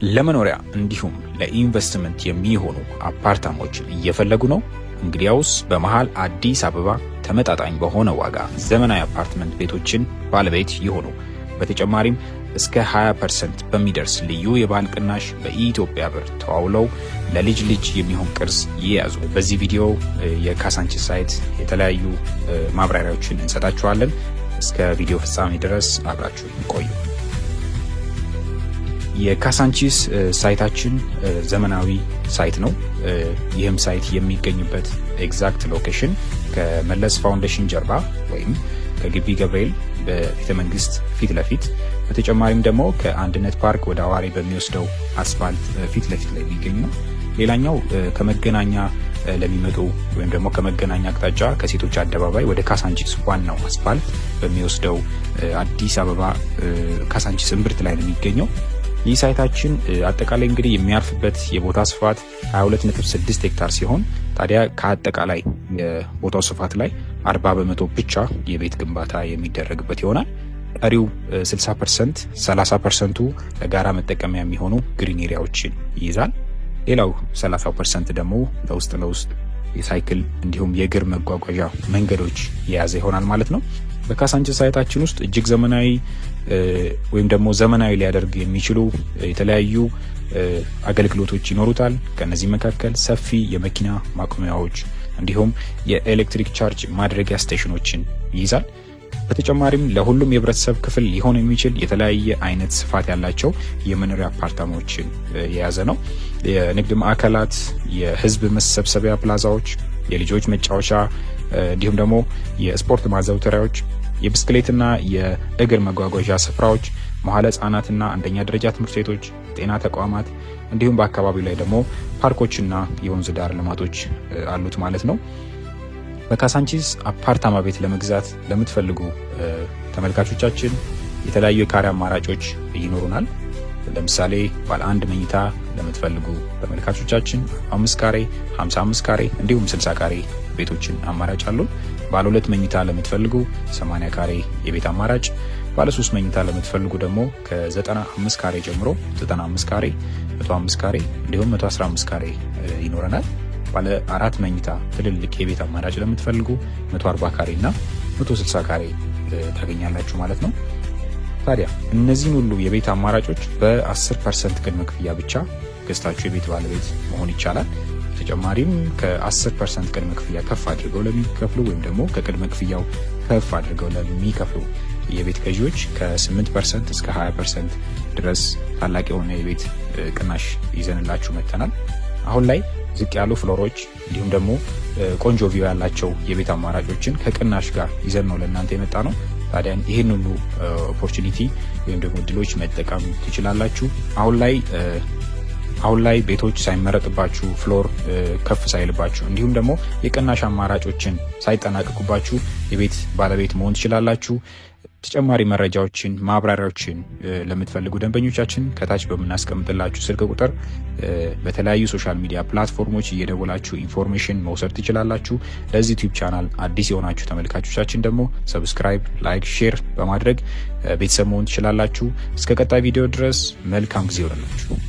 ለመኖሪያ እንዲሁም ለኢንቨስትመንት የሚሆኑ አፓርታማዎችን እየፈለጉ ነው? እንግዲያውስ በመሃል አዲስ አበባ ተመጣጣኝ በሆነ ዋጋ ዘመናዊ አፓርትመንት ቤቶችን ባለቤት ይሆኑ። በተጨማሪም እስከ 20% በሚደርስ ልዩ የባህል ቅናሽ በኢትዮጵያ ብር ተዋውለው ለልጅ ልጅ የሚሆን ቅርስ ይያዙ። በዚህ ቪዲዮ የካሳንቺስ ሳይት የተለያዩ ማብራሪያዎችን እንሰጣችኋለን። እስከ ቪዲዮ ፍጻሜ ድረስ አብራችሁ ቆዩ። የካሳንቺስ ሳይታችን ዘመናዊ ሳይት ነው። ይህም ሳይት የሚገኝበት ኤግዛክት ሎኬሽን ከመለስ ፋውንዴሽን ጀርባ ወይም ከግቢ ገብርኤል በቤተ መንግስት ፊት ለፊት፣ በተጨማሪም ደግሞ ከአንድነት ፓርክ ወደ አዋሬ በሚወስደው አስፋልት ፊት ለፊት ላይ የሚገኝ ነው። ሌላኛው ከመገናኛ ለሚመጡ ወይም ደግሞ ከመገናኛ አቅጣጫ ከሴቶች አደባባይ ወደ ካሳንቺስ ዋናው አስፋልት በሚወስደው አዲስ አበባ ካሳንቺስ እምብርት ላይ ነው የሚገኘው። ይህ ሳይታችን አጠቃላይ እንግዲህ የሚያርፍበት የቦታ ስፋት 22.6 ሄክታር ሲሆን ታዲያ ከአጠቃላይ የቦታው ስፋት ላይ 40% ብቻ የቤት ግንባታ የሚደረግበት ይሆናል። ቀሪው 60% 30%ቱ ለጋራ መጠቀሚያ የሚሆኑ ግሪን ኤሪያዎችን ይይዛል። ሌላው 30% ደግሞ ለውስጥ የሳይክል እንዲሁም የእግር መጓጓዣ መንገዶች የያዘ ይሆናል ማለት ነው። በካሳንቺስ ሳይታችን ውስጥ እጅግ ዘመናዊ ወይም ደግሞ ዘመናዊ ሊያደርግ የሚችሉ የተለያዩ አገልግሎቶች ይኖሩታል። ከነዚህ መካከል ሰፊ የመኪና ማቆሚያዎች እንዲሁም የኤሌክትሪክ ቻርጅ ማድረጊያ ስቴሽኖችን ይይዛል። በተጨማሪም ለሁሉም የህብረተሰብ ክፍል ሊሆን የሚችል የተለያየ አይነት ስፋት ያላቸው የመኖሪያ አፓርታማዎችን የያዘ ነው። የንግድ ማዕከላት፣ የህዝብ መሰብሰቢያ ፕላዛዎች፣ የልጆች መጫወቻ እንዲሁም ደግሞ የስፖርት ማዘውተሪያዎች፣ የብስክሌትና የእግር መጓጓዣ ስፍራዎች፣ መዋዕለ ህጻናትና አንደኛ ደረጃ ትምህርት ቤቶች፣ ጤና ተቋማት እንዲሁም በአካባቢው ላይ ደግሞ ፓርኮችና የወንዝ ዳር ልማቶች አሉት ማለት ነው። በካሳንቺስ አፓርታማ ቤት ለመግዛት ለምትፈልጉ ተመልካቾቻችን የተለያዩ የካሬ አማራጮች ይኖሩናል። ለምሳሌ ባለ አንድ መኝታ ለምትፈልጉ ተመልካቾቻችን 5 ካሬ፣ 55 ካሬ እንዲሁም 60 ካሬ ቤቶችን አማራጭ አሉ። ባለ 2 መኝታ ለምትፈልጉ 80 ካሬ የቤት አማራጭ፣ ባለ 3 መኝታ ለምትፈልጉ ደግሞ ከ95 ካሬ ጀምሮ 95 ካሬ፣ 105 ካሬ እንዲሁም 115 ካሬ ይኖረናል። ባለ 4 መኝታ ትልልቅ የቤት አማራጭ ለምትፈልጉ 140 ካሬ እና 160 ካሬ ታገኛላችሁ ማለት ነው። ታዲያ እነዚህን ሁሉ የቤት አማራጮች በ10% ቅድመ ክፍያ ብቻ ገዝታችሁ የቤት ባለቤት መሆን ይቻላል። በተጨማሪም ከ10% ቅድመ ክፍያ ከፍ አድርገው ለሚከፍሉ ወይም ደግሞ ከቅድመ ክፍያው ከፍ አድርገው ለሚከፍሉ የቤት ገዢዎች ከ8% እስከ 20% ድረስ ታላቅ የሆነ የቤት ቅናሽ ይዘንላችሁ መጥተናል። አሁን ላይ ዝቅ ያሉ ፍሎሮች እንዲሁም ደግሞ ቆንጆ ቪው ያላቸው የቤት አማራጮችን ከቅናሽ ጋር ይዘን ነው ለእናንተ የመጣ ነው። ታዲያ ይህን ሁሉ ኦፖርቹኒቲ ወይም ደግሞ እድሎች መጠቀም ትችላላችሁ። አሁን ላይ ቤቶች ሳይመረጥባችሁ፣ ፍሎር ከፍ ሳይልባችሁ እንዲሁም ደግሞ የቅናሽ አማራጮችን ሳይጠናቀቁባችሁ የቤት ባለቤት መሆን ትችላላችሁ። ተጨማሪ መረጃዎችን፣ ማብራሪያዎችን ለምትፈልጉ ደንበኞቻችን ከታች በምናስቀምጥላችሁ ስልክ ቁጥር በተለያዩ ሶሻል ሚዲያ ፕላትፎርሞች እየደወላችሁ ኢንፎርሜሽን መውሰድ ትችላላችሁ። ለዚህ ዩቲዩብ ቻናል አዲስ የሆናችሁ ተመልካቾቻችን ደግሞ ሰብስክራይብ፣ ላይክ፣ ሼር በማድረግ ቤተሰብ መሆን ትችላላችሁ። እስከ ቀጣይ ቪዲዮ ድረስ መልካም ጊዜ ይሆንላችሁ።